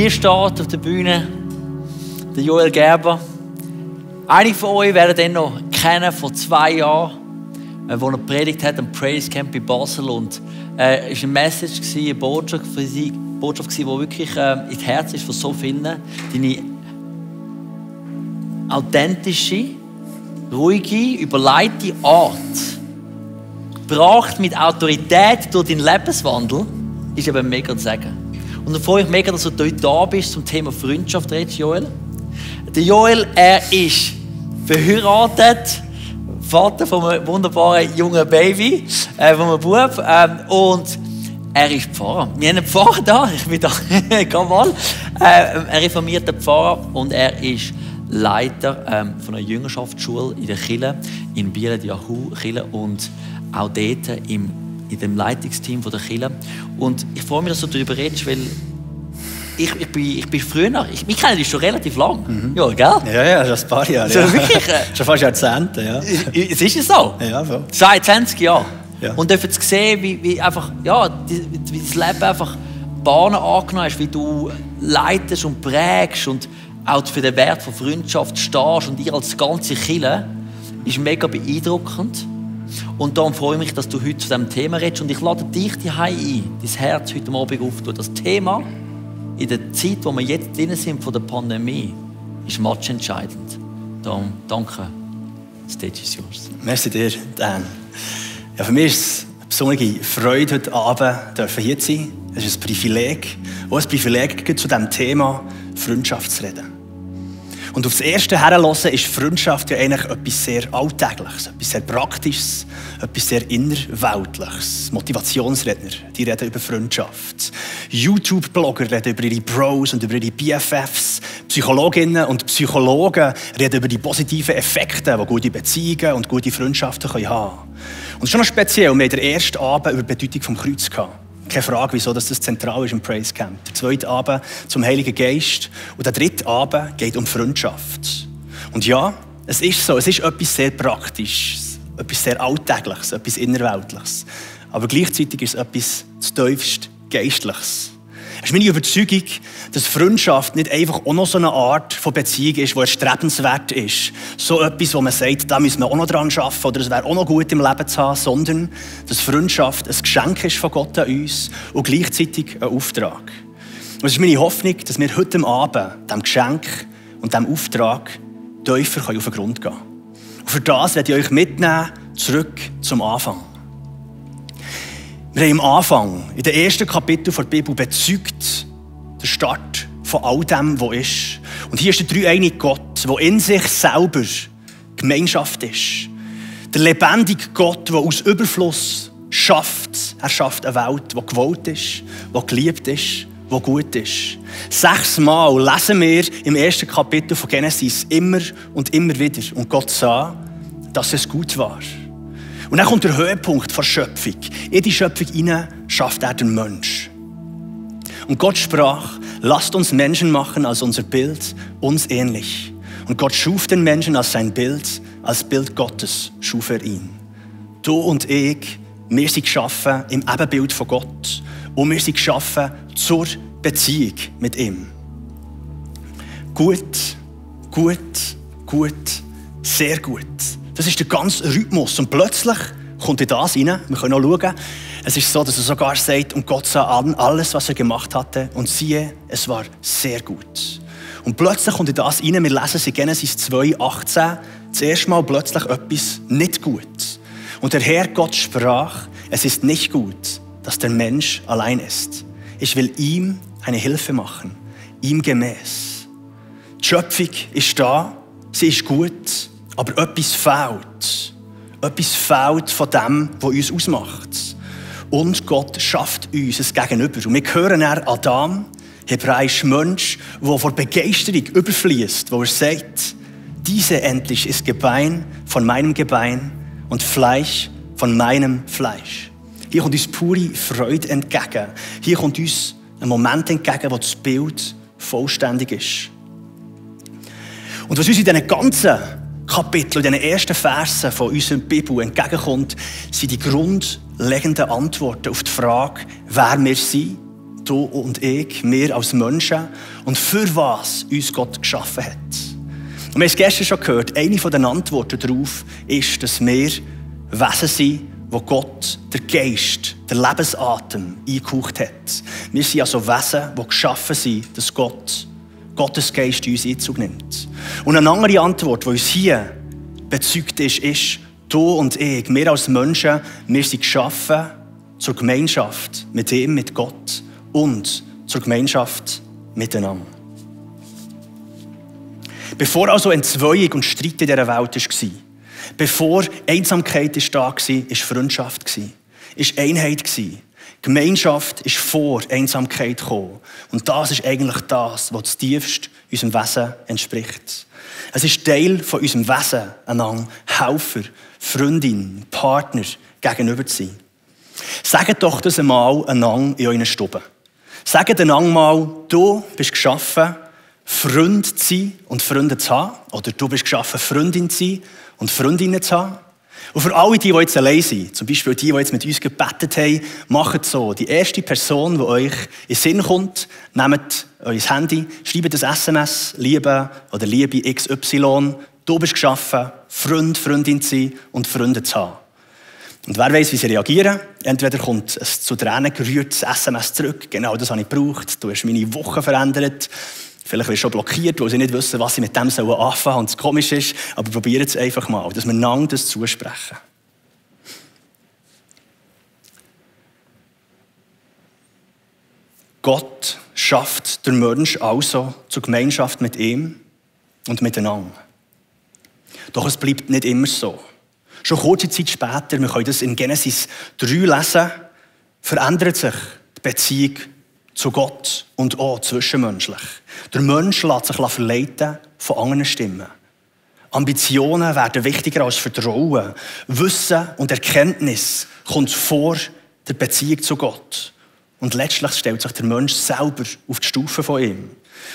mir steht auf der Bühne der Joel Gerber. Einige von euch werden den noch kennen, vor 2 Jahren, wo er predigt hat am Praise Camp in Basel. Und es war eine Message, eine Botschaft, die wirklich ins Herz ist von so vielen. Deine authentische, ruhige, überlegte Art, gebracht mit Autorität durch deinen Lebenswandel, ist eben mega zu sagen. Und dann freue ich mich mega, dass du heute da bist zum Thema Freundschaft redest, Joel. Der Joel, er ist verheiratet, Vater von einem wunderbaren jungen Baby, von einem Bub, und er ist Pfarrer. Wir haben einen Pfarrer da, ich bin da, komm mal. Ein reformierter Pfarrer und er ist Leiter von einer Jüngerschaftsschule in der Kirche in Biel, die Yahoo-Kirche, und auch dort in dem Leitungsteam der Kirche. Und ich freue mich, dass du darüber redest, weil ich bin früher, wir kennen dich schon relativ lang. Ja, gell? Ja, schon ein paar Jahre. So, wirklich, schon fast Jahrzehnte, ja. Es ist so? Ja, voll. Seit 20 Jahren. Ja. Und dürfen zu sehen, wie einfach, ja, wie das Leben einfach Bahnen angenommen ist, wie du leitest und prägst und auch für den Wert von Freundschaft stehst und ihr als ganze Kirche, ist mega beeindruckend. Und darum freue ich mich, dass du heute zu diesem Thema redest. Und ich lade dich daheim ein, dein Herz heute Abend aufzutun. Das Thema in der Zeit, wo wir jetzt drin sind von der Pandemie, ist matchentscheidend. Darum danke. The stage is yours. Merci dir, Dan. Ja, für mich ist es eine besondere Freude, heute Abend hier zu sein. Es ist ein Privileg. Auch ein Privileg zu diesem Thema Freundschaft zu reden. Und auf das erste Herhören ist Freundschaft ja eigentlich etwas sehr Alltägliches, etwas sehr Praktisches, etwas sehr Innerweltliches. Motivationsredner, die reden über Freundschaft. YouTube-Blogger reden über ihre Bros und über ihre BFFs. Psychologinnen und Psychologen reden über die positiven Effekte, die gute Beziehungen und gute Freundschaften haben können. Und es ist schon noch speziell, wir hatten den ersten Abend über die Bedeutung des Kreuzes gehabt. Keine Frage, wieso das zentral ist im Praise Camp. Der zweite Abend zum Heiligen Geist und der dritte Abend geht um Freundschaft. Und ja, es ist so, es ist etwas sehr Praktisches, etwas sehr Alltägliches, etwas Innerweltliches. Aber gleichzeitig ist es etwas zutiefst Geistliches. Es ist meine Überzeugung, dass Freundschaft nicht einfach auch noch so eine Art von Beziehung ist, die erstrebenswert ist. So etwas, wo man sagt, da müssen wir auch noch dran arbeiten oder es wäre auch noch gut im Leben zu haben, sondern dass Freundschaft ein Geschenk ist von Gott an uns und gleichzeitig ein Auftrag. Und es ist meine Hoffnung, dass wir heute Abend diesem Geschenk und diesem Auftrag tiefer auf den Grund gehen können. Und für das werde ich euch mitnehmen, zurück zum Anfang. Wir haben am Anfang, in den ersten Kapiteln der Bibel, bezeugt den Start von all dem, was ist. Und hier ist der dreieinige Gott, der in sich selber Gemeinschaft ist. Der lebendige Gott, der aus Überfluss schafft. Er schafft eine Welt, die gewollt ist, die geliebt ist, die gut ist. 6 Mal lesen wir im ersten Kapitel von Genesis immer und immer wieder. Und Gott sah, dass es gut war. Und dann kommt der Höhepunkt der Schöpfung. In die Schöpfung hinein schafft er den Mensch. Und Gott sprach, lasst uns Menschen machen als unser Bild, uns ähnlich. Und Gott schuf den Menschen als sein Bild, als Bild Gottes schuf er ihn. Du und ich, wir sind geschaffen im Ebenbild von Gott. Und wir sind geschaffen zur Beziehung mit ihm. Gut, gut, gut, sehr gut. Das ist der ganze Rhythmus. Und plötzlich kommt in das rein. Wir können auch schauen. Es ist so, dass er sogar sagt, und Gott sah an alles, was er gemacht hatte. Und siehe, es war sehr gut. Und plötzlich kommt in das rein. Wir lesen es in Genesis 2,18. Das erste Mal plötzlich etwas nicht gut. Und der Herr Gott sprach, es ist nicht gut, dass der Mensch allein ist. Ich will ihm eine Hilfe machen. Ihm gemäß. Die Schöpfung ist da. Sie ist gut. Aber etwas fehlt. Etwas fehlt von dem, was uns ausmacht. Und Gott schafft uns ein Gegenüber. Und wir hören Adam, hebräisch Mensch, der vor Begeisterung überfließt, wo er sagt, diese endlich ist Gebein von meinem Gebein und Fleisch von meinem Fleisch. Hier kommt uns pure Freude entgegen. Hier kommt uns ein Moment entgegen, wo das Bild vollständig ist. Und was uns in diesen ganzen Kapitel, in den ersten Versen von unserer Bibel entgegenkommt, sind die grundlegenden Antworten auf die Frage, wer wir sind, du und ich, wir als Menschen und für was uns Gott geschaffen hat. Und wir haben es gestern schon gehört, eine der Antworten darauf ist, dass wir Wesen sind, wo Gott, der Geist, der Lebensatem eingehaucht hat. Wir sind also Wesen, die geschaffen sind, dass Gottes Geist in uns Einzug nimmt. Und eine andere Antwort, die uns hier bezeugt ist, du und ich, wir als Menschen, wir sind geschaffen zur Gemeinschaft mit ihm, mit Gott und zur Gemeinschaft miteinander. Bevor also Entzweiung und Streit in dieser Welt war, bevor Einsamkeit da war, war Freundschaft, war Einheit. Gemeinschaft ist vor Einsamkeit gekommen. Und das ist eigentlich das, was tiefst unserem Wesen entspricht. Es ist Teil von unserem Wesen, einander Helfer, Freundin, Partner gegenüber zu sein. Sagt doch das einmal einander in euren Stuben. Sagt einander mal, du bist geschaffen, Freund zu sein und Freunde zu haben. Oder du bist geschaffen, Freundin zu sein und Freundinnen zu haben. Und für alle, die jetzt allein sind, zum Beispiel die jetzt mit uns gebetet haben, macht so. Die erste Person, die euch in den Sinn kommt, nehmt euer Handy, schreibt ein SMS, Liebe oder Liebe XY. Du bist geschaffen, Freund, Freundin zu sein und Freunde zu haben. Und wer weiss, wie sie reagieren? Entweder kommt ein zu Tränen gerührtes SMS zurück. Genau das habe ich gebraucht. Du hast meine Woche verändert. Vielleicht wirst du schon blockiert, weil sie nicht wissen, was sie mit dem anfangen sollen und es komisch ist. Aber probiert es einfach mal, dass wir einander das zusprechen. Gott schafft den Menschen also zur Gemeinschaft mit ihm und miteinander. Doch es bleibt nicht immer so. Schon kurze Zeit später, wir können das in Genesis 3 lesen, verändert sich die Beziehung zu Gott und auch zwischenmenschlich. Der Mensch lässt sich verleiten von anderen Stimmen. Ambitionen werden wichtiger als Vertrauen. Wissen und Erkenntnis kommt vor der Beziehung zu Gott. Und letztlich stellt sich der Mensch selber auf die Stufe von ihm.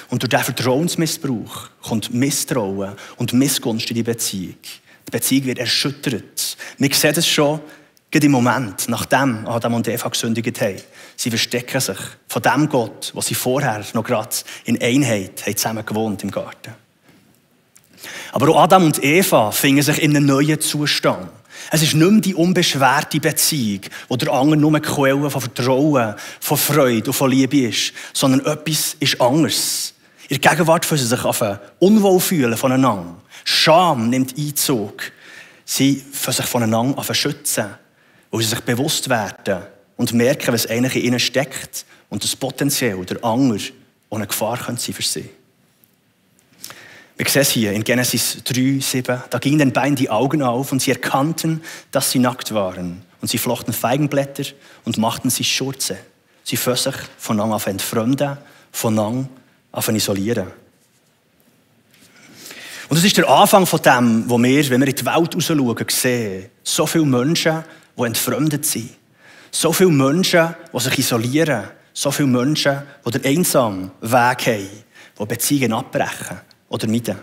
Und durch diesen Vertrauensmissbrauch kommt Misstrauen und Missgunst in die Beziehung. Die Beziehung wird erschüttert. Wir sehen es schon im Moment, nachdem Adam und Eva gesündigt haben. Sie verstecken sich von dem Gott, wo sie vorher noch gerade in Einheit zusammen gewohnt im Garten. Aber auch Adam und Eva finden sich in einem neuen Zustand. Es ist nicht mehr die unbeschwerte Beziehung, wo der andere nur eine Quelle von Vertrauen, von Freude und von Liebe ist, sondern etwas ist anders. In der Gegenwart fühlen sie sich unwohl fühlen voneinander. Scham nimmt Einzug. Sie fühlen sich voneinander schützen, weil sie sich bewusst werden und merken, was eigentlich in ihnen steckt und das potenziell der andere auch eine Gefahr könnte sein für sie. Wir sehen es hier in Genesis 3,7. Da gingen den beiden die Augen auf und sie erkannten, dass sie nackt waren. Und sie flochten Feigenblätter und machten sich Schurze. Sie fühlen sich voneinander entfremden, voneinander isolieren. Und das ist der Anfang von dem, wo wir, wenn wir in die Welt rausschauen, sehen. So viele Menschen, die entfremdet sind. So viele Menschen, die sich isolieren. So viele Menschen, die den einsamen Weg haben, die Beziehungen abbrechen oder meiden.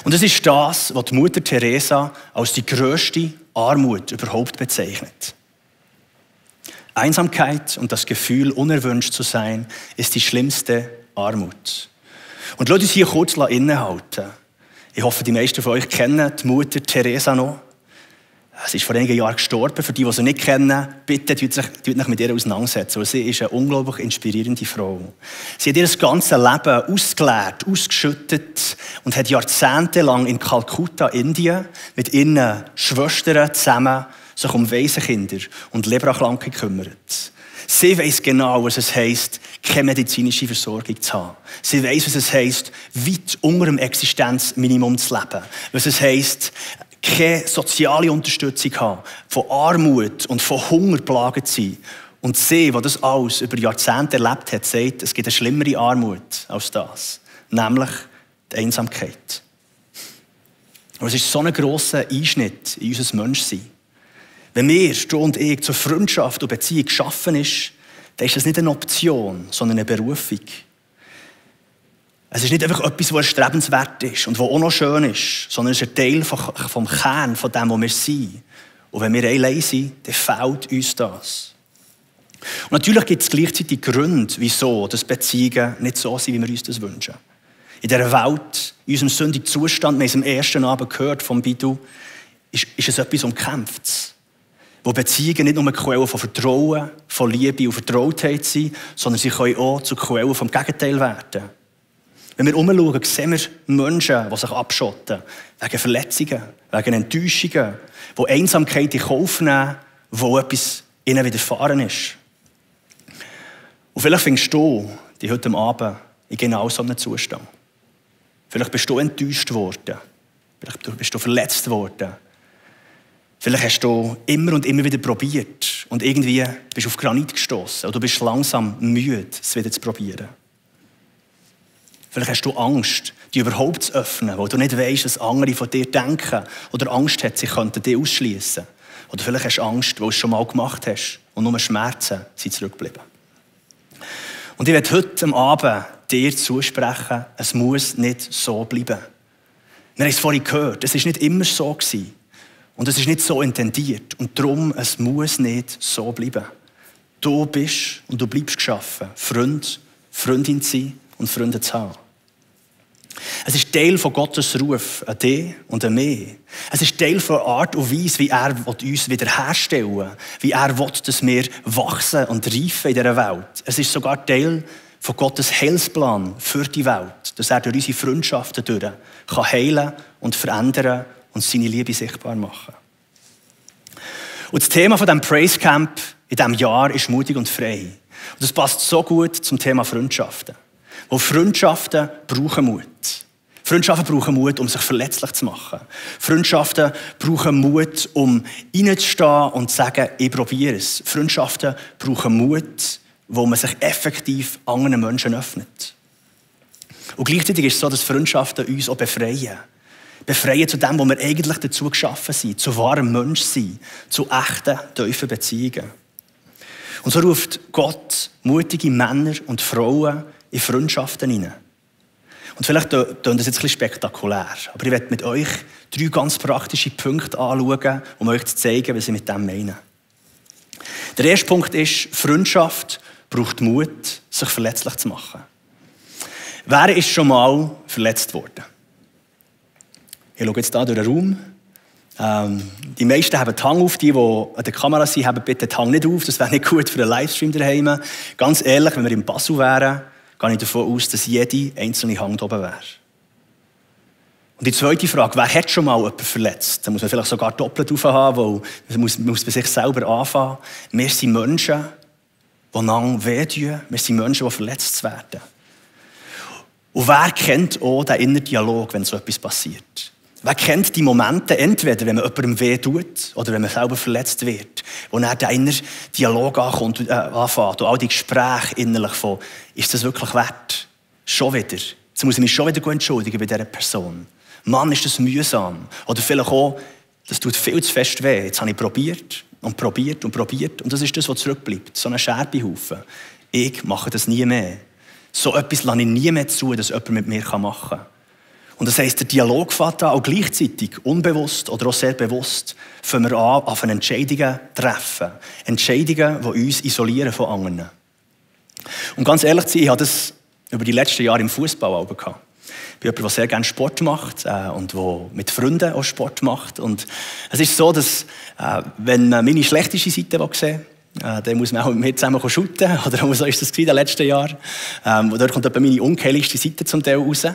Und das ist das, was die Mutter Teresa als die grösste Armut überhaupt bezeichnet. Einsamkeit und das Gefühl, unerwünscht zu sein, ist die schlimmste Armut. Und lasst uns hier kurz innehalten. Ich hoffe, die meisten von euch kennen die Mutter Teresa noch. Sie ist vor einigen Jahren gestorben. Für die sie nicht kennen, bitte tut euch mit ihr auseinandersetzen. Weil sie ist eine unglaublich inspirierende Frau. Sie hat ihr ganzes Leben ausgeleert, ausgeschüttet und hat jahrzehntelang in Kalkutta, Indien, mit ihren Schwestern zusammen sich um Waisenkinder und Leprakranke gekümmert. Sie weiss genau, was es heisst, keine medizinische Versorgung zu haben. Sie weiss, was es heisst, weit unter dem Existenzminimum zu leben. Was es heisst, keine soziale Unterstützung haben, von Armut und von Hunger geplagt zu sein. Und sie, die das alles über Jahrzehnte erlebt hat, sagt, es gibt eine schlimmere Armut als das. Nämlich die Einsamkeit. Aber es ist so ein grosser Einschnitt in unser Menschsein. Wenn wir, du und ich, zur Freundschaft und Beziehung geschaffen ist, dann ist das nicht eine Option, sondern eine Berufung. Es ist nicht einfach etwas, was erstrebenswert ist und was auch noch schön ist, sondern es ist ein Teil vom Kern von dem, wo wir sind. Und wenn wir allein sind, dann fehlt uns das. Und natürlich gibt es gleichzeitig Gründe, wieso das Beziehungen nicht so sind, wie wir uns das wünschen. In dieser Welt, in unserem sündigen Zustand, wir haben es am ersten Abend gehört vom Bidu, ist es etwas Umkämpftes. Wo Beziehungen nicht nur Quellen von Vertrauen, von Liebe und Vertrautheit sind, sondern sie können auch zu Quellen vom Gegenteil werden. Wenn wir umschauen, sehen wir Menschen, die sich abschotten, wegen Verletzungen, wegen Enttäuschungen, die Einsamkeit in Kauf nehmen, wo etwas ihnen widerfahren ist. Und vielleicht findest du dich heute Abend in genau so einem Zustand. Vielleicht bist du enttäuscht worden. Vielleicht bist du verletzt worden. Vielleicht hast du immer und immer wieder probiert und irgendwie bist du auf Granit gestoßen oder du bist langsam müde, es wieder zu probieren. Vielleicht hast du Angst, dich überhaupt zu öffnen, weil du nicht weißt, was andere von dir denken oder Angst hat, sie könnten dich ausschließen. Oder vielleicht hast du Angst, weil du es schon mal gemacht hast und nur Schmerzen sind zurückgeblieben. Und ich werde heute Abend dir zusprechen, es muss nicht so bleiben. Wir haben es vorhin gehört, es war nicht immer so gewesen. Und es ist nicht so intendiert. Und darum, es muss nicht so bleiben. Du bist und du bleibst geschaffen, Freund, Freundin zu sein und Freunde zu haben. Es ist Teil von Gottes Ruf an dich und an mich. Es ist Teil von der Art und Weise, wie er uns wiederherstellen will, wie er will, dass wir wachsen und reifen in dieser Welt. Es ist sogar Teil von Gottes Heilsplan für die Welt, dass er durch unsere Freundschaften durch kann heilen und verändern und seine Liebe sichtbar machen. Und das Thema von diesem Praise Camp in diesem Jahr ist mutig und frei. Und das passt so gut zum Thema Freundschaften. Weil Freundschaften brauchen Mut. Freundschaften brauchen Mut, um sich verletzlich zu machen. Freundschaften brauchen Mut, um reinzustehen und zu sagen, ich probiere es. Freundschaften brauchen Mut, wo man sich effektiv anderen Menschen öffnet. Und gleichzeitig ist es so, dass Freundschaften uns auch befreien. Befreien zu dem, wo wir eigentlich dazu geschaffen sind, zu wahrem Menschsein, zu echten, tiefen Beziehungen. Und so ruft Gott mutige Männer und Frauen in Freundschaften hinein. Und vielleicht klingt das jetzt ein bisschen spektakulär, aber ich werde mit euch 3 ganz praktische Punkte anschauen, um euch zu zeigen, was ich mit dem meine. Der erste Punkt ist, Freundschaft braucht Mut, sich verletzlich zu machen. Wer ist schon mal verletzt worden? Ich schaue jetzt hier durch den Raum. Die meisten haben den Hang auf. Die an der Kamera sind, haben bitte den Hang nicht auf. Das wäre nicht gut für einen Livestream daheim. Ganz ehrlich, wenn wir in Basel wären, gehe ich davon aus, dass jede einzelne Hand oben wäre. Und die zweite Frage, wer hat schon mal jemanden verletzt? Da muss man vielleicht sogar doppelt aufhaben, weil man muss bei sich selber anfangen. Wir sind Menschen, die einander wehtun. Wir sind Menschen, die verletzt werden. Und wer kennt auch den inneren Dialog, wenn so etwas passiert? Wer kennt die Momente, entweder wenn man jemandem weh tut oder wenn man selber verletzt wird, wo dann der innere Dialog anfängt und all die Gespräche innerlich von, ist das wirklich wert? Schon wieder. Jetzt muss ich mich schon wieder entschuldigen bei dieser Person. Mann, ist das mühsam. Oder vielleicht auch, das tut viel zu fest weh. Jetzt habe ich probiert und probiert und probiert und das ist das, was zurückbleibt. So ein Scherbehaufen. Ich mache das nie mehr. So etwas lasse ich nie mehr zu, dass jemand mit mir machen kann. Und das heisst, der Dialog fängt an, auch gleichzeitig, unbewusst oder auch sehr bewusst, fangen wir an, auf Entscheidungen zu treffen. Entscheidungen, die uns isolieren von anderen. Und ganz ehrlich zu sein, ich hatte das über die letzten Jahre im Fußball auch gehabt. Ich bin jemand, der sehr gerne Sport macht und der mit Freunden auch Sport macht. Und es ist so, dass wenn man meine schlechteste Seite sehen will, dann muss man auch mit mir zusammen shooten. Oder so ist das in den letzten Jahren. Dort kommt etwa meine unkeiligste Seite zum Teil raus.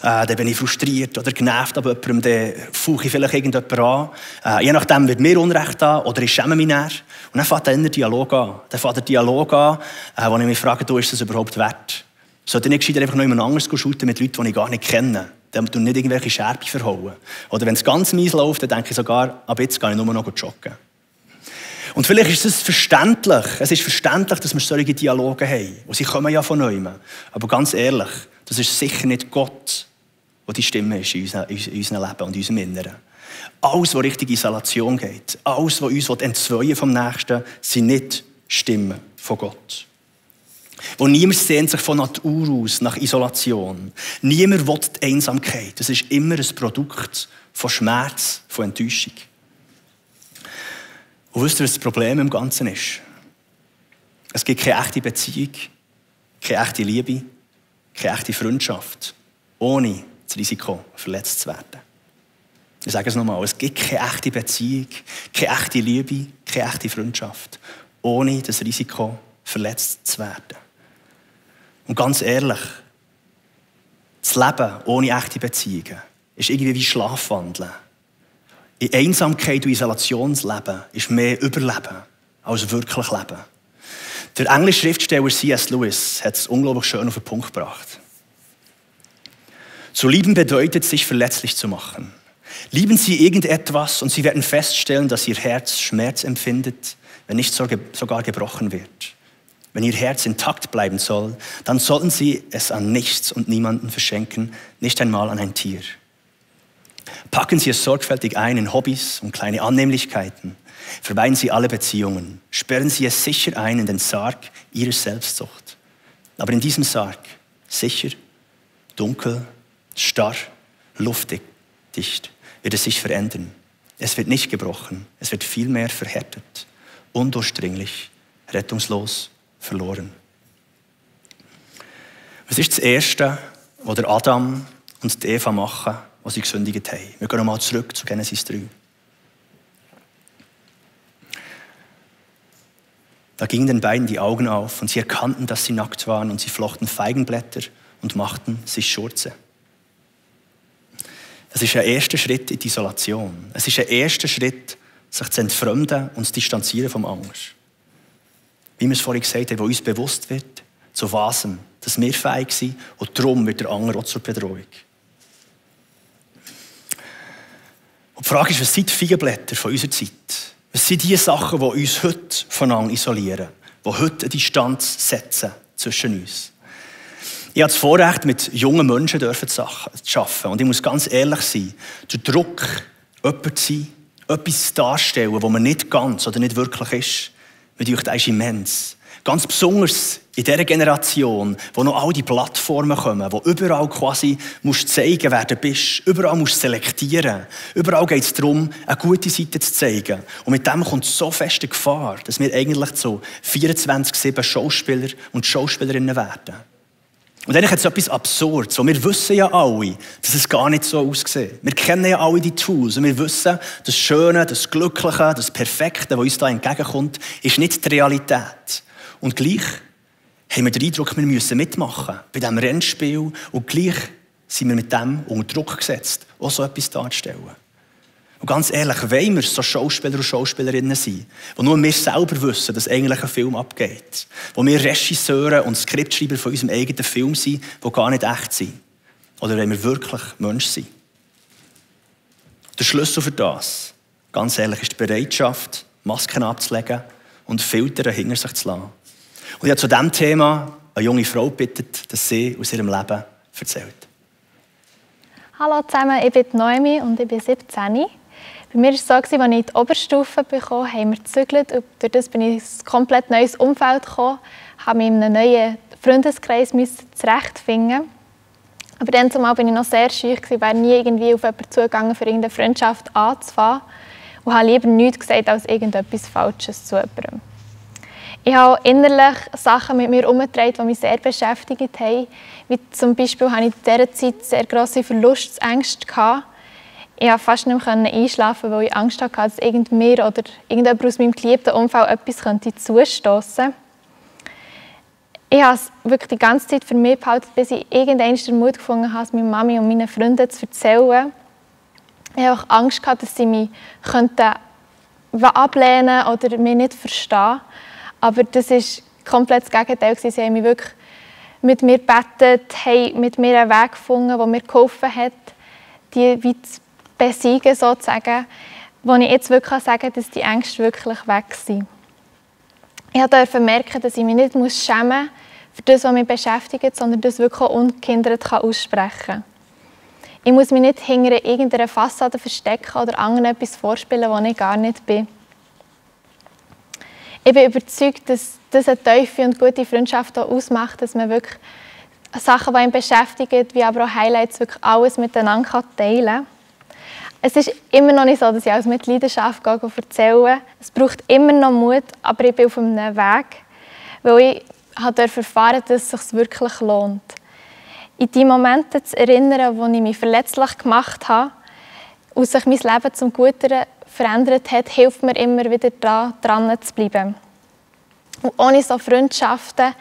Dann bin ich frustriert oder genervt ab jemandem, dann fauche ich vielleicht irgendjemanden an. Je nachdem wird mir Unrecht an oder ich schäme mich näher. Und dann fängt der Dialog an. Dann fängt der Dialog an, wo ich mich frage, ist das überhaupt wert? Sollte ich nicht gescheiter einfach noch jemand anderes shooten mit Leuten, die ich gar nicht kenne? Dann nicht irgendwelche Scherben verhauen. Oder wenn es ganz mies läuft, dann denke ich sogar, ab jetzt gehe ich nur noch joggen. Und vielleicht ist es verständlich. Es ist verständlich, dass wir solche Dialoge haben. Und sie kommen ja von neuem. Aber ganz ehrlich, das ist sicher nicht Gott, der die Stimme ist in unserem Leben und in unserem Inneren. Alles, was Richtung Isolation geht, alles, was uns entzweien vom Nächsten, sind nicht Stimmen von Gott. Wo niemand sehnt sich von Natur aus nach Isolation. Niemand will die Einsamkeit. Das ist immer ein Produkt von Schmerz, von Enttäuschung. Und wisst ihr, was das Problem im Ganzen ist? Es gibt keine echte Beziehung, keine echte Liebe, keine echte Freundschaft, ohne das Risiko, verletzt zu werden. Ich sage es nochmal, es gibt keine echte Beziehung, keine echte Liebe, keine echte Freundschaft, ohne das Risiko, verletzt zu werden. Und ganz ehrlich, das Leben ohne echte Beziehungen ist irgendwie wie Schlafwandeln. In Einsamkeit und Isolationsleben ist mehr Überleben als wirklich Leben. Der englische Schriftsteller C.S. Lewis hat es unglaublich schön auf den Punkt gebracht. Zu lieben bedeutet, sich verletzlich zu machen. Lieben Sie irgendetwas und Sie werden feststellen, dass Ihr Herz Schmerz empfindet, wenn nicht sogar gebrochen wird. Wenn Ihr Herz intakt bleiben soll, dann sollten Sie es an nichts und niemanden verschenken, nicht einmal an ein Tier. Packen Sie es sorgfältig ein in Hobbys und kleine Annehmlichkeiten. Verweihen Sie alle Beziehungen. Sperren Sie es sicher ein in den Sarg Ihrer Selbstsucht. Aber in diesem Sarg, sicher, dunkel, starr, luftdicht, wird es sich verändern. Es wird nicht gebrochen, es wird vielmehr verhärtet, undurchdringlich, rettungslos, verloren. Was ist das Erste, was Adam und Eva machen, was sie gesündigt haben? Wir gehen nochmal zurück zu Genesis 3. Da gingen den beiden die Augen auf und sie erkannten, dass sie nackt waren und sie flochten Feigenblätter und machten sich Schurze. Es ist ein erster Schritt in die Isolation. Es ist ein erster Schritt, sich zu entfremden und zu distanzieren vom anderen. Wie wir es vorhin gesagt haben, wo uns bewusst wird, zu was, dass wir fähig sind und darum wird der andere auch zur Bedrohung. Und die Frage ist, was sind die Feigenblätter von unserer Zeit? Was sind die Sachen, die uns heute voneinander isolieren, die heute eine Distanz setzen zwischen uns? Ich habe das Vorrecht, mit jungen Menschen zu arbeiten. Und ich muss ganz ehrlich sein, der Druck, jemand zu sein, etwas darzustellen, was man nicht ganz oder nicht wirklich ist, das ist immens. Ganz besonders in dieser Generation, wo noch all die Plattformen kommen, wo überall quasi musst zeigen, wer du bist, überall musst selektieren. Überall geht es darum, eine gute Seite zu zeigen. Und mit dem kommt so feste Gefahr, dass wir eigentlich so 24/7 Schauspieler und Schauspielerinnen werden. Und eigentlich hat es etwas Absurdes. Wir wissen ja alle, dass es gar nicht so aussieht. Wir kennen ja alle die Tools. Und wir wissen, das Schöne, das Glückliche, das Perfekte, was uns da entgegenkommt, ist nicht die Realität. Und gleich haben wir den Eindruck, wir müssen mitmachen bei diesem Rennspiel. Und gleich sind wir mit dem unter Druck gesetzt, auch so etwas darzustellen. Und ganz ehrlich, wollen wir so Schauspieler und Schauspielerinnen sein, wo nur wir selber wissen, dass eigentlich ein Film abgeht. Wo wir Regisseure und Skriptschreiber von unserem eigenen Film sind, die gar nicht echt sind. Oder wollen wir wirklich Mensch sein? Der Schlüssel für das, ganz ehrlich, ist die Bereitschaft, Masken abzulegen und Filter hinter sich zu lassen. Und ich habe zu diesem Thema eine junge Frau gebeten, dass sie aus ihrem Leben erzählt. Hallo zusammen, ich bin Noemi und ich bin 17. Bei mir war es so, als ich in die Oberstufe bekam, haben wir gezügelt. Und durch das bin ich in ein komplett neues Umfeld gekommen, habe mich in einem neuen Freundeskreis zurechtfinden. Aber dann zumal bin ich noch sehr schüch, wäre nie irgendwie auf jemanden zugegangen, für irgendeine Freundschaft anzufangen. Und habe lieber nichts gesagt, als irgendetwas Falsches zu jemandem. Ich habe innerlich Sachen mit mir herumgetragen, die mich sehr beschäftigt haben. Wie zum Beispiel hatte ich in dieser Zeit sehr grosse Verlustängste. Ich konnte fast nicht mehr einschlafen, weil ich Angst hatte, dass mir oder irgendjemand aus meinem geliebten Umfeld etwas zustoßen könnte. Ich habe es wirklich die ganze Zeit für mich behalten, bis ich irgendwann den Mut gefunden habe, es meiner Mami und meinen Freunden zu erzählen. Ich hatte auch Angst, dass sie mich ablehnen oder mich nicht verstehen. Aber das war komplett das Gegenteil. Sie haben mich wirklich mit mir gebetet, haben mit mir einen Weg gefunden, der mir geholfen hat, die wie zu besiegen, sozusagen, wo ich jetzt wirklich sagen kann, dass die Ängste wirklich weg sind. Ich durfte merken, dass ich mich nicht schämen muss für das, was mich beschäftigt, sondern das wirklich auch ungehindert aussprechen kann. Ich muss mich nicht hinter irgendeiner Fassade verstecken oder anderen etwas vorspielen, was ich gar nicht bin. Ich bin überzeugt, dass das eine tiefe und gute Freundschaft ausmacht, dass man wirklich Sachen, die einen beschäftigen, wie aber auch Highlights, wirklich alles miteinander teilen kann. Es ist immer noch nicht so, dass ich alles mit Leidenschaft erzähle. Es braucht immer noch Mut, aber ich bin auf einem Weg, weil ich durfte erfahren, dass es sich wirklich lohnt. In die Momente zu erinnern, wo ich mich verletzlich gemacht habe und sich mein Leben zum Guten verändert hat, hilft mir immer wieder dran zu bleiben. Und ohne so Freundschaften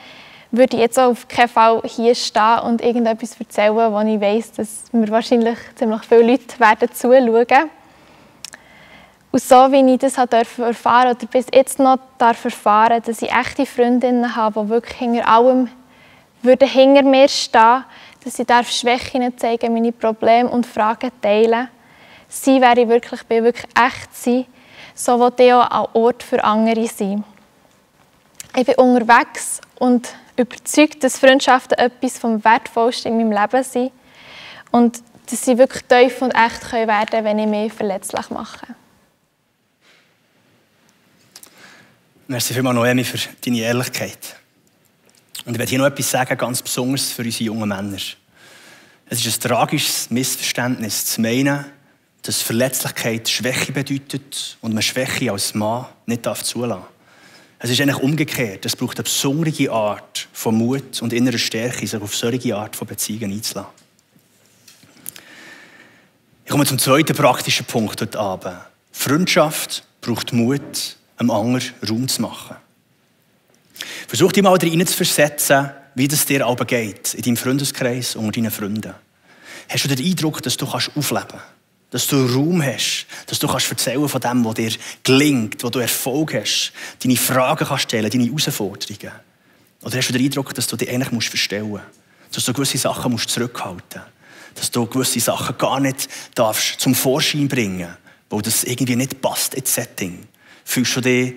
würde ich jetzt auch auf keinen Fall hier stehen und irgendetwas erzählen, wo ich weiss, dass mir wahrscheinlich ziemlich viele Leute werden zuschauen. Und so wie ich das erfahren oder bis jetzt noch erfahren, dass ich echte Freundinnen habe, die wirklich hinter allem hinter mir stehen, dass ich Schwächen zeigen, meine Probleme und Fragen teilen. Sie, wer ich wirklich bin, wirklich echt sein, so will ich auch ein Ort für andere sein. Ich bin unterwegs und überzeugt, dass Freundschaften etwas vom Wertvollsten in meinem Leben sind und dass sie wirklich tief und echt werden können, wenn ich mich verletzlich mache. Merci vielmals, Noemi, für deine Ehrlichkeit. Und ich werde hier noch etwas sagen, ganz besonders für unsere jungen Männer. Es ist ein tragisches Missverständnis, zu meinen, dass Verletzlichkeit Schwäche bedeutet und man Schwäche als Mann nicht zulassen darf. Es ist eigentlich umgekehrt. Es braucht eine besondere Art von Mut und innerer Stärke, sich auf solche Art von Beziehungen einzulassen. Ich komme zum zweiten praktischen Punkt heute Abend. Freundschaft braucht Mut, einem anderen Raum zu machen. Versuch dich mal darin zu versetzen, wie das dir aber geht, in deinem Freundeskreis, unter deinen Freunden. Hast du den Eindruck, dass du aufleben kannst? Dass du Raum hast, dass du erzählen von dem, was dir gelingt, wo du Erfolg hast, deine Fragen kannst stellen, deine Herausforderungen? Oder hast du den Eindruck, dass du dich eigentlich verstellen musst? Dass du gewisse Sachen zurückhalten musst? Dass du gewisse Sachen gar nicht darfst zum Vorschein bringen, weil das irgendwie nicht passt ins Setting? Fühlst du dich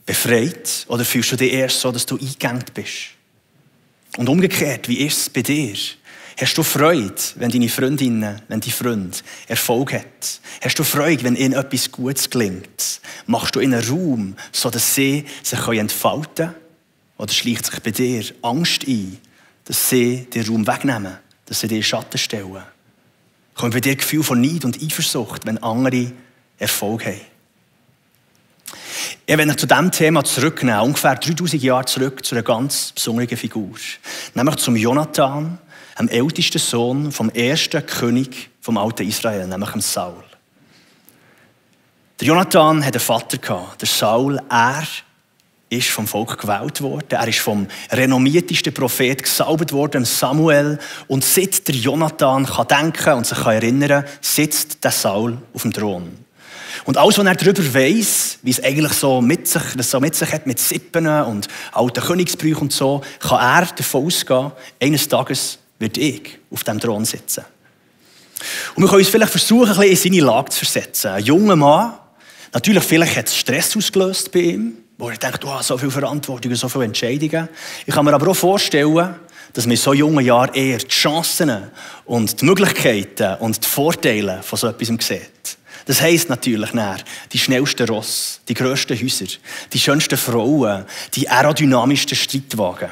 befreit oder fühlst du dich erst so, dass du eingegangen bist? Und umgekehrt, wie ist es bei dir? Hast du Freude, wenn deine Freundinnen, wenn dein Freund Erfolg hat? Hast du Freude, wenn ihnen etwas Gutes gelingt? Machst du ihnen Raum, sodass sie sich entfalten können? Oder schleicht sich bei dir Angst ein, dass sie den Raum wegnehmen, dass sie dir in Schatten stellen? Kommt bei dir ein Gefühl von Neid und Eifersucht, wenn andere Erfolg haben? Ich will euch zu diesem Thema zurücknehmen, ungefähr 3000 Jahre zurück zu einer ganz besonderen Figur. Nämlich zum Jonathan, dem ältesten Sohn vom ersten König vom alten Israel, nämlich dem Saul. Der Jonathan hatte einen Vater, der Saul. Er ist vom Volk gewählt worden. Er ist vom renommiertesten Prophet gesalbt worden, Samuel. Und seit der Jonathan kann denken und sich erinnern kann, sitzt der Saul auf dem Thron. Und alles, was er darüber weiss, wie es eigentlich so mit sich hat, mit Sippen und alten Königsbrüchen und so, kann er davon ausgehen, eines Tages werde ich auf diesem Thron sitzen. Und wir können uns vielleicht versuchen, ein bisschen in seine Lage zu versetzen. Ein junger Mann, natürlich vielleicht hat es Stress ausgelöst bei ihm, wo er denkt, oh, so viel Verantwortung, so viele Entscheidungen. Ich kann mir aber auch vorstellen, dass man in so jungen Jahren eher die Chancen und die Möglichkeiten und die Vorteile von so etwas sieht. Das heisst natürlich die schnellsten Rosse, die grössten Häuser, die schönsten Frauen, die aerodynamischsten Streitwagen.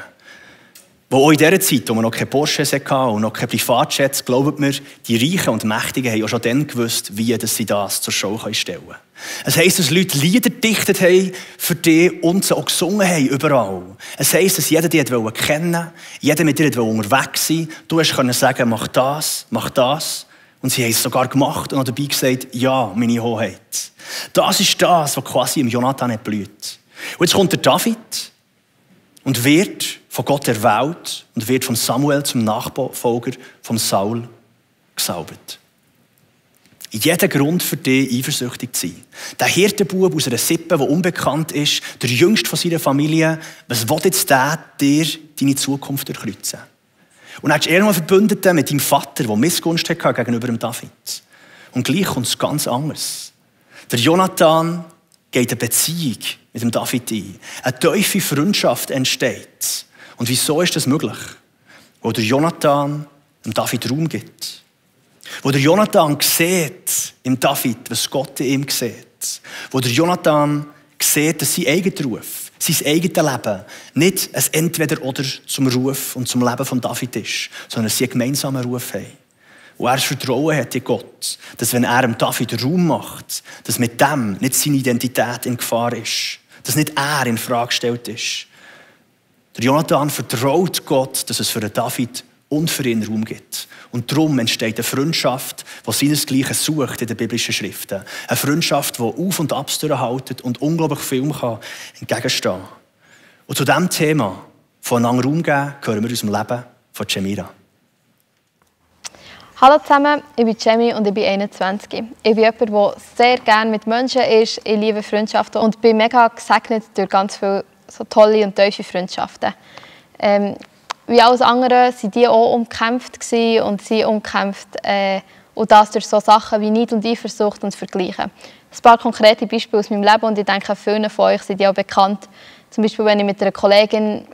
Wo auch in dieser Zeit, wo man noch keine Porsches hatte und noch keine Privatjets, glaubt mir, die Reichen und Mächtigen haben auch schon dann gewusst, wie sie das zur Show stellen können. Es heisst, dass Leute Lieder gedichtet haben für dich und sie auch gesungen haben, überall. Es heisst, dass jeder die kennen, jeder mit dir unterwegs sein. Du konntest sagen, mach das, mach das. Und sie haben es sogar gemacht und haben dabei gesagt, ja, meine Hoheit. Das ist das, was quasi im Jonathan blüht. Und jetzt kommt der David und wird von Gott erwählt und wird von Samuel zum Nachfolger von Saul gesalbt. Jeder Grund für dich, eifersüchtig zu sein. Der Hirtenbub aus einer Sippe, der unbekannt ist, der jüngste von seiner Familie, was will jetzt der dir deine Zukunft durchkreuzen? Und dann hast du irgendwann Verbündeten mit deinem Vater, der Missgunst hatte gegenüber dem David. Und gleich kommt es ganz anders. Der Jonathan geht eine Beziehung mit dem David ein. Eine tiefe Freundschaft entsteht. Und wieso ist das möglich? Wo der Jonathan dem David Raum gibt. Wo der Jonathan sieht im David, was Gott in ihm sieht. Wo der Jonathan sieht, dass sein eigener Ruf, sein eigenes Leben nicht ein Entweder-Oder zum Ruf und zum Leben von David ist, sondern dass sie einen gemeinsamen Ruf haben. Und er das Vertrauen hat in Gott, dass wenn er dem David Raum macht, dass mit dem nicht seine Identität in Gefahr ist, dass nicht er in Frage gestellt ist, Der Jonathan vertraut Gott, dass es für David und für ihn Raum gibt. Und darum entsteht eine Freundschaft, die seinesgleichen sucht in den biblischen Schriften. Eine Freundschaft, die Auf- und Abs durchhaltet und unglaublich viel entgegenstehen kann. Und zu diesem Thema, voneinander Raum geben, hören wir aus dem Leben von Cemira. Hallo zusammen, ich bin Cemi und ich bin 21. Ich bin jemand, der sehr gerne mit Menschen ist. Ich liebe Freundschaften und bin mega gesegnet durch ganz viele so tolle und tiefe Freundschaften. Wie alles andere waren die auch umkämpft und sie umkämpft und das durch so Sachen wie Neid und Eifersucht und Vergleichen. Ein paar konkrete Beispiele aus meinem Leben und ich denke, vielen von euch sind die auch bekannt. Zum Beispiel, wenn ich mit einer Kollegin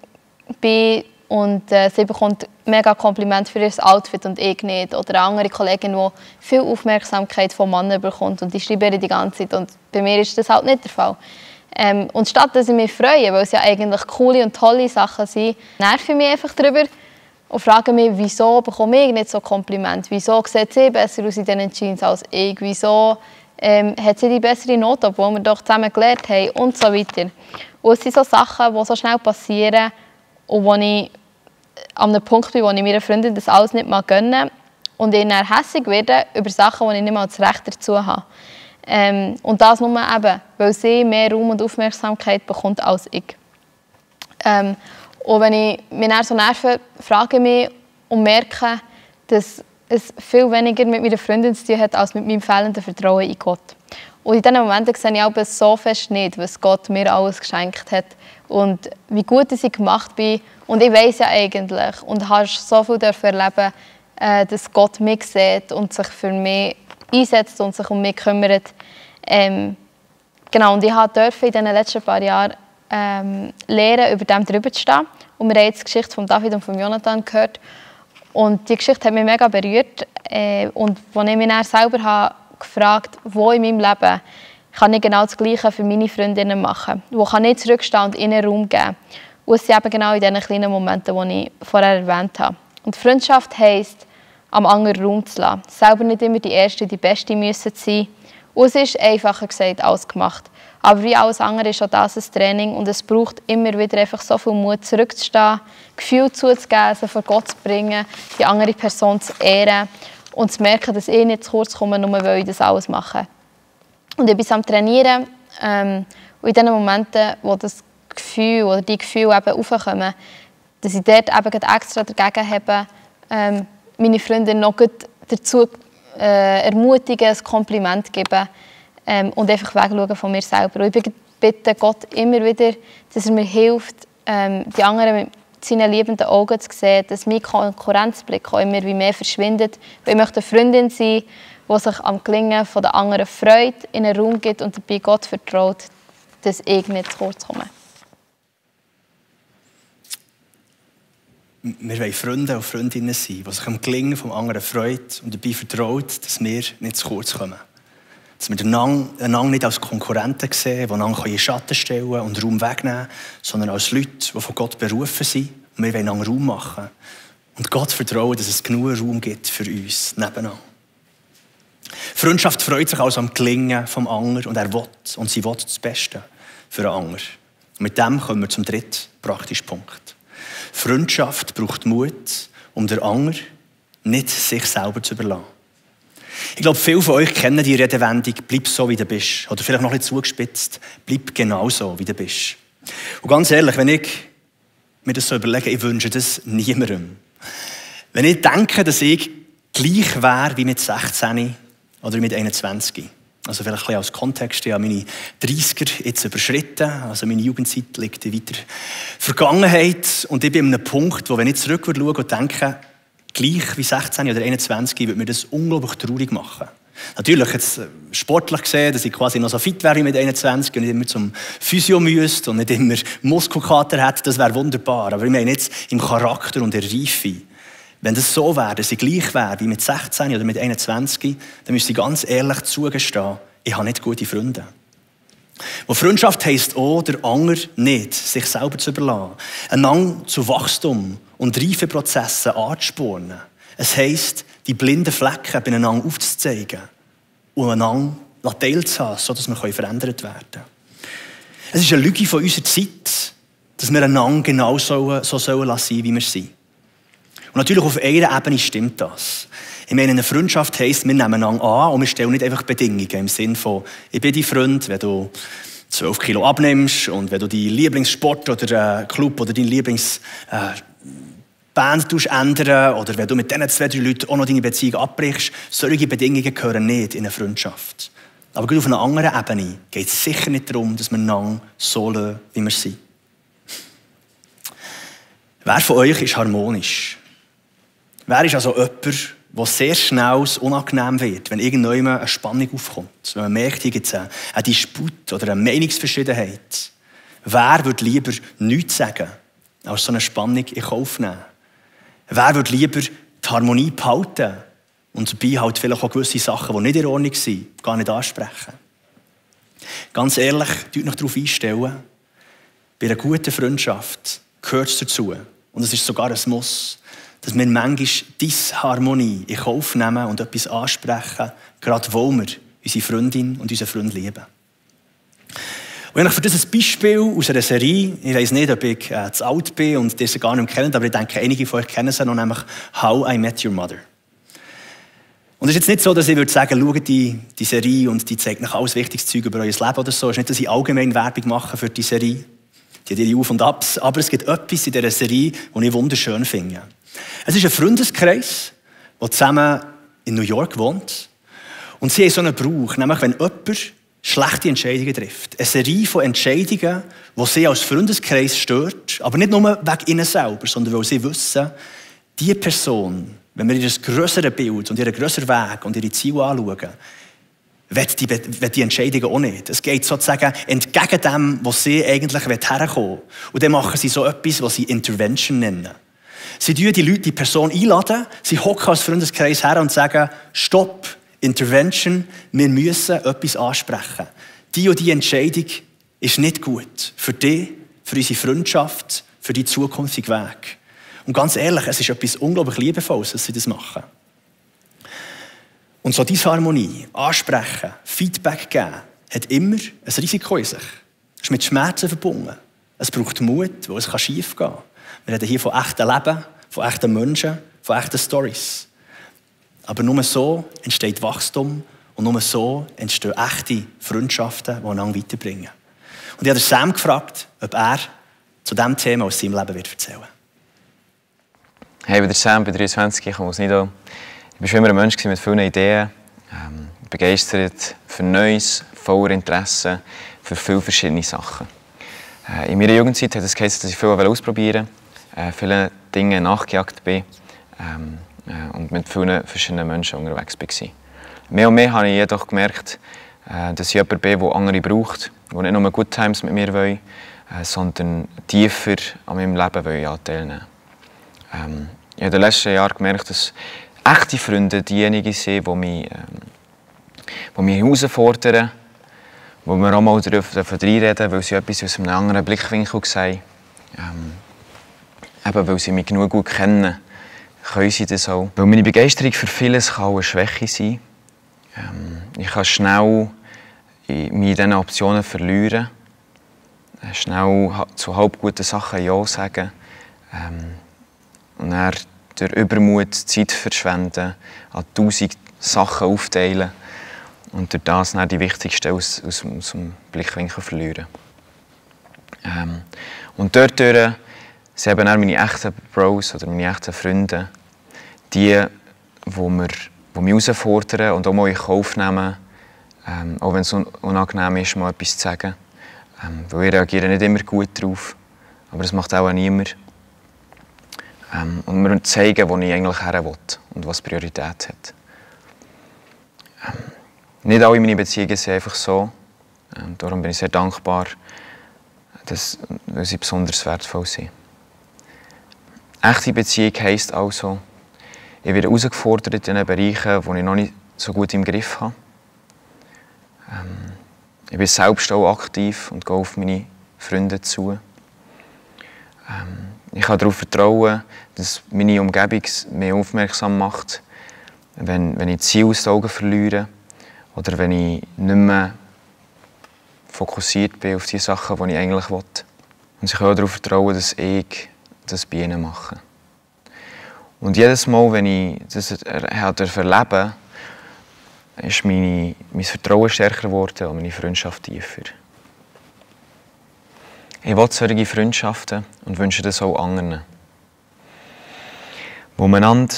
bin und sie bekommt mega Kompliment für ihr Outfit und ich nicht. Oder eine andere Kollegin, die viel Aufmerksamkeit von Männern bekommt und die schreiben ihr die ganze Zeit. Und bei mir ist das halt nicht der Fall. Und statt dass ich mich freue, weil es ja eigentlich coole und tolle Sachen sind, nerve ich mich einfach darüber und frage mich, wieso bekomme ich nicht so Kompliment? Wieso sieht sie besser aus in diesen Jeans als ich? Wieso hat sie die bessere Note, obwohl wir doch zusammen gelernt haben? Und so weiter. Und es sind so Sachen, die so schnell passieren und wo ich an einem Punkt bin, wo ich meiner Freundin das alles nicht mal gönne und ich dann hässig werde über Sachen, die ich nicht mal das Recht dazu habe. Und das nur eben, weil sie mehr Raum und Aufmerksamkeit bekommt als ich. Und wenn ich mich dann so nerve, frage ich mich und merke, dass es viel weniger mit meiner Freundin zu tun hat, als mit meinem fehlenden Vertrauen in Gott. Und in diesen Momenten sehe ich auch so fest nicht, was Gott mir alles geschenkt hat und wie gut ich gemacht bin. Und ich weiss ja eigentlich und habe so viel erleben, dass Gott mich sieht und sich für mich einsetzt und sich um mich kümmert. Genau, und ich durfte in den letzten paar Jahren lernen, über dem drüber zu stehen. Und wir haben jetzt die Geschichte von David und von Jonathan gehört. Und die Geschichte hat mich mega berührt. Und als ich mich dann selber habe gefragt, wo in meinem Leben kann ich genau das Gleiche für meine Freundinnen machen? Wo kann ich zurückstehen und ihnen Raum geben? Und es sind eben genau in diesen kleinen Momenten, die ich vorher erwähnt habe. Und Freundschaft heisst, am anderen Raum zu lassen. Selber nicht immer die Erste, die Beste müssen sein. Und es ist einfacher gesagt als gemacht. Aber wie alles andere ist auch das ein Training und es braucht immer wieder einfach so viel Mut, zurückzustehen, Gefühle zuzugeben, sie vor Gott zu bringen, die andere Person zu ehren und zu merken, dass ich nicht zu kurz komme, nur weil ich das alles mache. Und ich bin am Trainieren und in den Momenten, wo das Gefühl oder die Gefühle eben aufkommen, dass ich dort eben extra dagegen habe, meine Freundin noch dazu ermutigen, ein Kompliment geben und einfach wegschauen von mir selber. Und ich bitte Gott immer wieder, dass er mir hilft, die anderen mit seinen liebenden Augen zu sehen, dass mein Konkurrenzblick auch immer wie mehr verschwindet. Weil ich möchte eine Freundin sein, die sich am Gelingen der anderen freut, in einen Raum gibt und dabei Gott vertraut, dass ich nicht zu kurz komme. Wir wollen Freunde und Freundinnen sein, die sich am Gelingen des anderen freut und dabei vertraut, dass wir nicht zu kurz kommen. Dass wir einander nicht als Konkurrenten sehen, die einander in den Schatten stellen und Raum wegnehmen, sondern als Leute, die von Gott berufen sind. Und wir wollen einander Raum machen. Und Gott vertrauen, dass es genug Raum gibt für uns nebeneinander. Freundschaft freut sich also am Gelingen des anderen und er will und sie will das Beste für den anderen. Und mit dem kommen wir zum dritten praktischen Punkt. Freundschaft braucht Mut, um den anderen nicht sich selber zu überlassen. Ich glaube, viele von euch kennen die Redewendung, bleib so, wie du bist. Oder vielleicht noch ein bisschen zugespitzt, bleib genau so, wie du bist. Und ganz ehrlich, wenn ich mir das so überlege, ich wünsche das niemandem. Wenn ich denke, dass ich gleich wäre wie mit 16 oder mit 21. Also vielleicht ein bisschen als Kontext, ich habe meine 30er jetzt überschritten, also meine Jugendzeit liegt in weiter Vergangenheit und ich bin an einem Punkt, wo wenn ich zurück schaue und denke, gleich wie 16 oder 21, würde mir das unglaublich traurig machen. Natürlich jetzt sportlich gesehen, dass ich quasi noch so fit wäre mit 21 und nicht immer zum Physio müsste und nicht immer Muskelkater hätte, das wäre wunderbar. Aber ich meine jetzt im Charakter und der Reife. Wenn das so wäre, dass ich gleich wäre wie mit 16 oder mit 21, dann müsste ich ganz ehrlich zugestehen, ich habe nicht gute Freunde. Und Freundschaft heisst auch, der andere nicht, sich selber zu überlassen, einander zu Wachstum und Reifeprozessen anzuspornen. Es heisst, die blinden Flecken beieinander aufzuzeigen und einander teilzuhaben, sodass wir verändert werden können. Es ist eine Lüge von unserer Zeit, dass wir einander genau so sein lassen, wie wir sind. Und natürlich auf einer Ebene stimmt das. Ich meine, eine Freundschaft heisst, wir nehmen einander an und wir stellen nicht einfach Bedingungen im Sinne von, ich bin dein Freund, wenn du 12 Kilo abnimmst und wenn du deinen Lieblingssport oder Club oder deine Lieblingsband ändern oder wenn du mit diesen 2, 3 Leuten auch noch deine Beziehung abbrichst. Solche Bedingungen gehören nicht in eine Freundschaft. Aber gut auf einer anderen Ebene geht es sicher nicht darum, dass wir einander so lassen, wie wir sind. Wer von euch ist harmonisch? Wer ist also jemand, wo sehr schnell unangenehm wird, wenn irgendwann eine Spannung aufkommt? Wenn man merkt, hier gibt es einen Disput oder eine Meinungsverschiedenheit. Wer würde lieber nichts sagen, als so eine Spannung in Kauf nehmen? Wer würde lieber die Harmonie behalten und dabei halt vielleicht auch gewisse Sachen, die nicht in Ordnung sind, gar nicht ansprechen? Ganz ehrlich, tut euch darauf einstellen, bei einer guten Freundschaft gehört es dazu, und es ist sogar ein Muss, dass wir manchmal Disharmonie in Kauf nehmen und etwas ansprechen, gerade weil wir unsere Freundin und unseren Freund lieben. Und ich für das ein Beispiel aus einer Serie, ich weiss nicht, ob ich zu alt bin und diese gar nicht mehr kennt, aber ich denke, einige von euch kennen sie noch, nämlich How I Met Your Mother. Und es ist jetzt nicht so, dass ich würde sagen, schaut die Serie und die zeigt euch alles wichtiges Zeug über euer Leben oder so. Es ist nicht, dass ich allgemein Werbung mache für die Serie. Die hat ihre Auf- und Abs, aber es gibt etwas in dieser Serie, das ich wunderschön finde. Es ist ein Freundeskreis, der zusammen in New York wohnt. Und sie haben so einen Brauch, nämlich wenn jemand schlechte Entscheidungen trifft. Eine Serie von Entscheidungen, die sie als Freundeskreis stört, aber nicht nur wegen ihnen selber, sondern weil sie wissen, diese Person, wenn wir ihr grössere Bild und ihren grösseren Weg und ihre Ziele anschauen, will die Entscheidungen auch nicht. Es geht sozusagen entgegen dem, was sie eigentlich herkommen will. Und dann machen sie so etwas, was sie Intervention nennen. Sie laden die Person einladen, sie hocken als Freundeskreis her und sagen, stopp, Intervention, wir müssen etwas ansprechen. Die und die Entscheidung ist nicht gut. Für dich, für unsere Freundschaft, für die zukünftigen Weg. Und ganz ehrlich, es ist etwas unglaublich Liebevolles, dass sie das machen. Und so Disharmonie, ansprechen, Feedback geben, hat immer ein Risiko in sich. Es ist mit Schmerzen verbunden. Es braucht Mut, weil es schief gehen kann. Wir reden hier von echten Leben, von echten Menschen, von echten Storys. Aber nur so entsteht Wachstum und nur so entstehen echte Freundschaften, die einander weiterbringen. Und ich habe Sam gefragt, ob er zu diesem Thema aus seinem Leben erzählen wird. Hey, ich bin Sam, bin 23, ich komme aus Nidau. Ich war schon immer ein Mensch mit vielen Ideen, begeistert für Neues, voller Interesse für viele verschiedene Sachen. In meiner Jugendzeit hat es geheißen, dass ich viel ausprobieren wollte, viele Dinge nachgejagt bin und mit vielen verschiedenen Menschen unterwegs war. Mehr und mehr habe ich jedoch gemerkt, dass ich jemand bin, der andere braucht, der nicht nur Good Times mit mir will, sondern tiefer an meinem Leben anteil nehmen will. Ich habe in den letzten Jahren gemerkt, dass echte Freunde diejenigen sind, die mich herausfordern, wo wir auch mal reinreden dürfen, weil sie etwas aus einem anderen Blickwinkel sehen. Eben, weil sie mich genug gut kennen, können sie das auch. Weil meine Begeisterung für vieles kann eine Schwäche sein. Ich kann schnell mich in diesen Optionen verlieren, schnell zu halbguten Sachen Ja sagen und dann durch Übermut Zeit verschwenden, an 1000 Sachen aufteilen und durch das dann die wichtigsten aus dem Blickwinkel verlieren. Und dort sind eben auch meine echten Bros oder meine echten Freunde, die mich herausfordern und auch mal in Kauf nehmen, auch wenn es unangenehm ist, mal etwas zu sagen. Weil ich reagiere nicht immer gut darauf, aber das macht auch niemand. Und mir zeigen, wo ich eigentlich her will und was Priorität hat. Nicht alle meine Beziehungen sind einfach so. Darum bin ich sehr dankbar, weil sie besonders wertvoll sind. Echte Beziehung heisst also, ich werde herausgefordert in den Bereichen, die ich noch nicht so gut im Griff habe. Ich bin selbst auch aktiv und gehe auf meine Freunde zu. Ich kann darauf vertrauen, dass meine Umgebung mich aufmerksam macht, wenn ich Ziel aus den Augen verliere oder wenn ich nicht mehr fokussiert bin auf die Sachen, die ich eigentlich will Und sie können darauf vertrauen, dass ich das bei ihnen mache. Und jedes Mal, wenn ich das erlebe, ist mein Vertrauen stärker geworden und meine Freundschaft tiefer. Ich will solche Freundschaften und wünsche das auch anderen. Wo man einander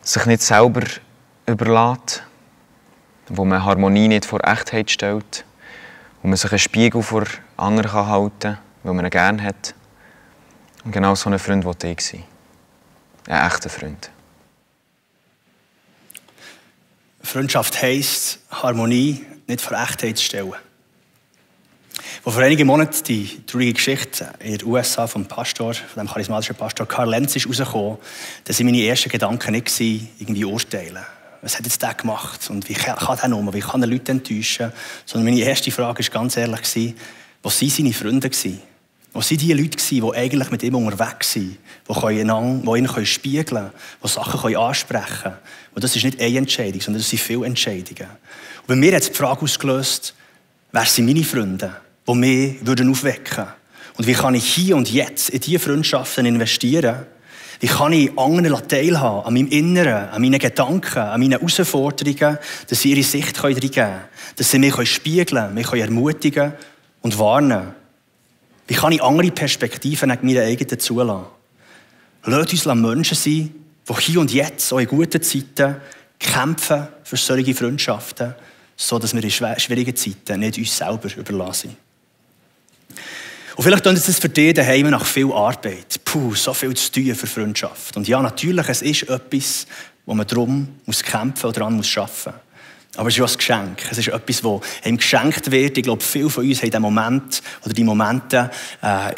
sich nicht selber überlässt, wo man Harmonie nicht vor Echtheit stellt, wo man sich einen Spiegel vor anderen halten kann, weil man ihn gerne hat. Und genau so ein Freund wollte ich sein. Ein echter Freund. Freundschaft heisst, Harmonie nicht vor Echtheit zu stellen. Als vor einigen Monaten die traurige Geschichte in den USA vom Pastor, von dem charismatischen Pastor Karl Lenz ist rausgekommen, da waren meine ersten Gedanken nicht irgendwie urteilen. Was hat jetzt der gemacht? Und wie kann der nur? Wie kann er Leute enttäuschen? Sondern meine erste Frage war ganz ehrlich, was waren seine Freunde? Was waren die Leute, die eigentlich mit ihm unterwegs sind, die ihn spiegeln können, die Sachen ansprechen können? Und das ist nicht eine Entscheidung, sondern das sind viele Entscheidungen. Und bei mir hat es die Frage ausgelöst, wer sind meine Freunde, die mich aufwecken würden? Und wie kann ich hier und jetzt in diese Freundschaften investieren? Wie kann ich anderen teilhaben an meinem Inneren, an meinen Gedanken, an meinen Herausforderungen, dass sie ihre Sicht reingeben können, dass sie mich spiegeln, mich ermutigen und warnen? Wie kann ich andere Perspektiven neben meiner eigenen zulassen? Lasst uns Menschen sein, die hier und jetzt, auch in guten Zeiten, kämpfen für solche Freundschaften, sodass wir in schwierigen Zeiten nicht uns selber überlassen. Und vielleicht tun das für dich daheim nach viel Arbeit. So viel zu tun für Freundschaft. Und ja, natürlich, es ist etwas, wo man darum kämpfen oder daran arbeiten muss. Aber es ist auch ein Geschenk. Es ist etwas, das einem geschenkt wird. Ich glaube, viele von uns haben diesen Moment oder die Momente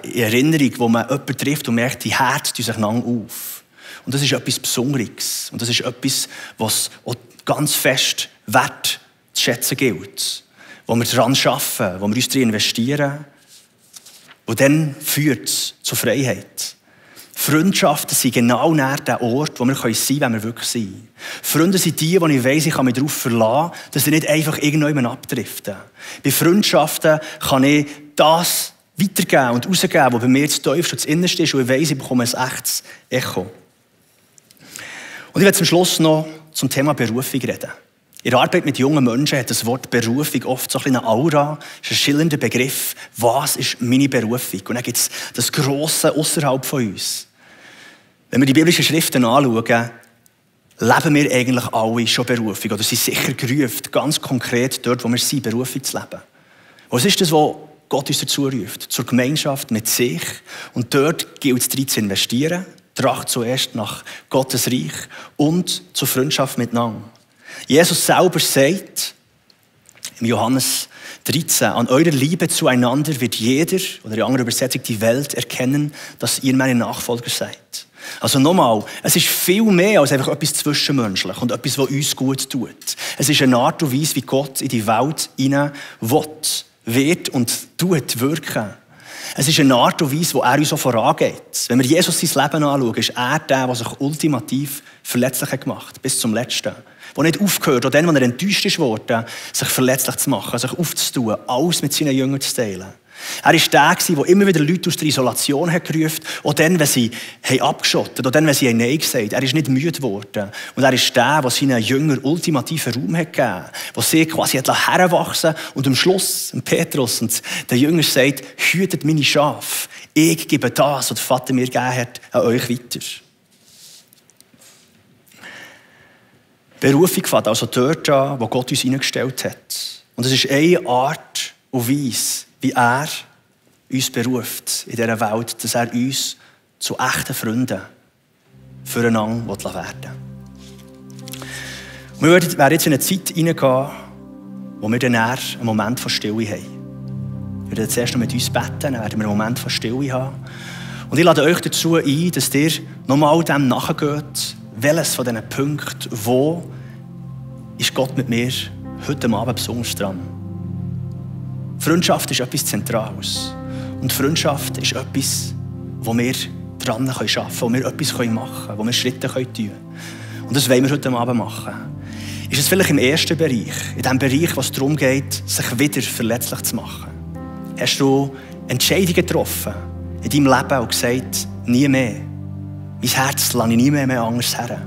in Erinnerung, wo man jemanden trifft und merkt, die Herzen sich einander auf. Und das ist etwas Besonderes. Und das ist etwas, was auch ganz fest wert zu schätzen gilt. Wo wir daran arbeiten, wo wir uns darin investieren. Und dann führt es zur Freiheit. Freundschaften sind genau näher der Ort, wo wir sein können, wenn wir wirklich sind. Freunde sind die, wo ich weiss, ich kann mich darauf verlassen, dass sie nicht einfach irgendjemand abdriften. Bei Freundschaften kann ich das weitergeben und rausgeben, was bei mir das Tiefste und das Innerste ist, und ich weiss, ich bekomme ein echtes Echo. Und ich werde zum Schluss noch zum Thema Berufung reden. In der Arbeit mit jungen Menschen hat das Wort Berufung oft so eine Aura, ist ein schillernder Begriff. Was ist meine Berufung? Und dann gibt es das Grosse außerhalb von uns. Wenn wir die biblischen Schriften anschauen, leben wir eigentlich alle schon Berufung. Oder sind sicher gerufen, ganz konkret dort, wo wir sind, Berufung zu leben. Was ist das, was Gott uns dazu ruft? Zur Gemeinschaft mit sich. Und dort gilt es darin zu investieren. Tracht zuerst nach Gottes Reich und zur Freundschaft miteinander. Jesus selber sagt, im Johannes 13, an eurer Liebe zueinander wird jeder, oder in anderer Übersetzung die Welt, erkennen, dass ihr meine Nachfolger seid. Also nochmal, es ist viel mehr als einfach etwas zwischenmenschlich und etwas, was uns gut tut. Es ist eine Art und Weise, wie Gott in die Welt hinein will, wird und tut wirken. Es ist eine Art und Weise, wo er uns so vorangeht. Wenn wir Jesus sein Leben anschauen, ist er der, der sich ultimativ verletzlich gemacht hat, bis zum Letzten. Der nicht aufgehört, auch dann, wenn er enttäuscht ist worden, sich verletzlich zu machen, sich aufzutun, alles mit seinen Jüngern zu teilen. Er war der, der immer wieder Leute aus der Isolation gerufen hat, auch dann, wenn sie abgeschottet, auch dann, wenn sie Nein gesagt haben. Er ist nicht müde geworden. Und er ist der, der seinen Jüngern ultimativen Raum hat gegeben, der sie quasi heranwachsen und am Schluss, Petrus und der Jünger sagt, hütet meine Schafe. Ich gebe das, was der Vater mir gegeben hat, an euch weiter. Berufung fängt also dort an, wo Gott uns hineingestellt hat. Und es ist eine Art und Weise, wie er uns beruft in dieser Welt, dass er uns zu echten Freunden füreinander werden will. Wir werden jetzt in eine Zeit hineingehen, wo wir dann einen Moment von Stille haben. Wir werden zuerst noch mit uns beten, dann werden wir einen Moment von Stille haben. Und ich lade euch dazu ein, dass ihr nochmal dem nachgeht, welches von diesen Punkten, wo ist Gott mit mir heute Abend besonders dran. Freundschaft ist etwas Zentrales. Und Freundschaft ist etwas, wo wir dran arbeiten können, wo wir etwas machen können, wo wir Schritte tun können. Und das wollen wir heute Abend machen. Ist es vielleicht im ersten Bereich, in dem Bereich, was darum geht, sich wieder verletzlich zu machen? Hast du Entscheidungen getroffen? in deinem Leben und gesagt, nie mehr. Mein Herz lasse ich nie mehr anders her.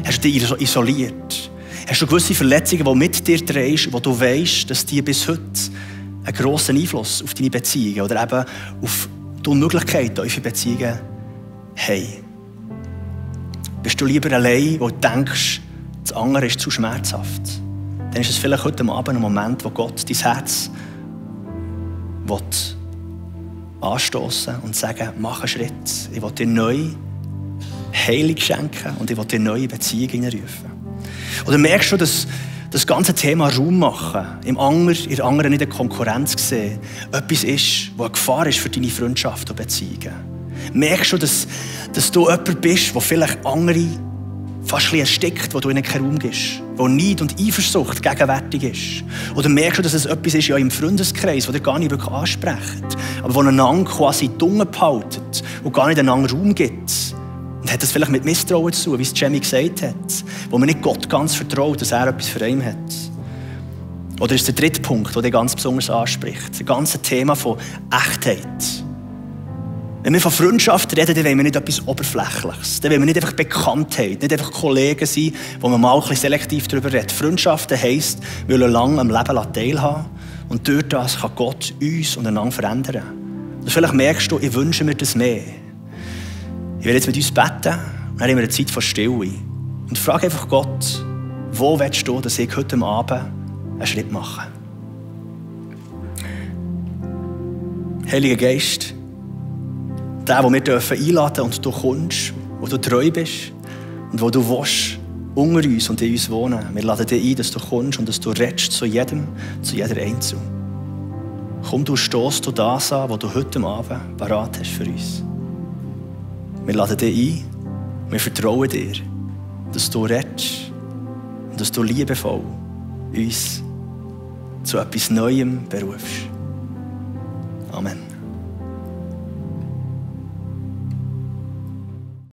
Hast du dich isoliert? Hast du gewisse Verletzungen, die mit dir drehst, wo du weißt, dass die bis heute einen grossen Einfluss auf deine Beziehungen oder eben auf die Unmöglichkeit eure Beziehungen haben? Bist du lieber allein, wo du denkst, das andere ist zu schmerzhaft? Dann ist es vielleicht heute Abend ein Moment, wo Gott dein Herz anstoßen und sagen, mach einen Schritt. Ich will dir neu Heilung schenken und ich will dir neue Beziehungen rufen. Oder merkst du, dass das ganze Thema Raum machen, in der anderen nicht eine Konkurrenz sehen, etwas ist, was eine Gefahr ist für deine Freundschaft und Beziehungen? Merkst du, dass du jemand bist, der vielleicht andere fast ein bisschen erstickt, wo du ihnen keinen Raum gibst, wo Neid und Eifersucht gegenwärtig ist? Oder merkst du, dass es etwas ist in eurem Freundeskreis, das ihr gar nicht wirklich ansprecht, aber wo einander quasi dumm behaltet und gar nicht einander Raum gibt? Und hat das vielleicht mit Misstrauen zu tun, wie es Jamie gesagt hat, wo man nicht Gott ganz vertraut, dass er etwas für ihn hat? Oder ist der dritte Punkt, der dich ganz besonders anspricht, das ganze Thema von Echtheit. Wenn wir von Freundschaft reden, dann wollen wir nicht etwas Oberflächliches. Dann wollen wir nicht einfach Bekanntheit, nicht einfach Kollegen sein, wo man mal ein bisschen selektiv darüber redet. Freundschaften heisst, wir wollen lange am Leben teilhaben und durch das kann Gott uns und einander verändern. Und vielleicht merkst du, ich wünsche mir das mehr. Ich werde jetzt mit uns beten und dann haben wir eine Zeit von Stille. Und frage einfach Gott, wo willst du, dass ich heute Abend einen Schritt mache? Heiliger Geist, der, den wir einladen dürfen und du kommst, wo du treu bist und wo du willst, unter uns und in uns wohnen. Wir laden dich ein, dass du kommst und dass du redest zu jedem, zu jeder Einzel. Komm, du stoßt du das an, was du heute Abend parat hast für uns. Wir laden dich ein, wir vertrauen dir, dass du redest und dass du liebevoll uns zu etwas Neuem berufst. Amen.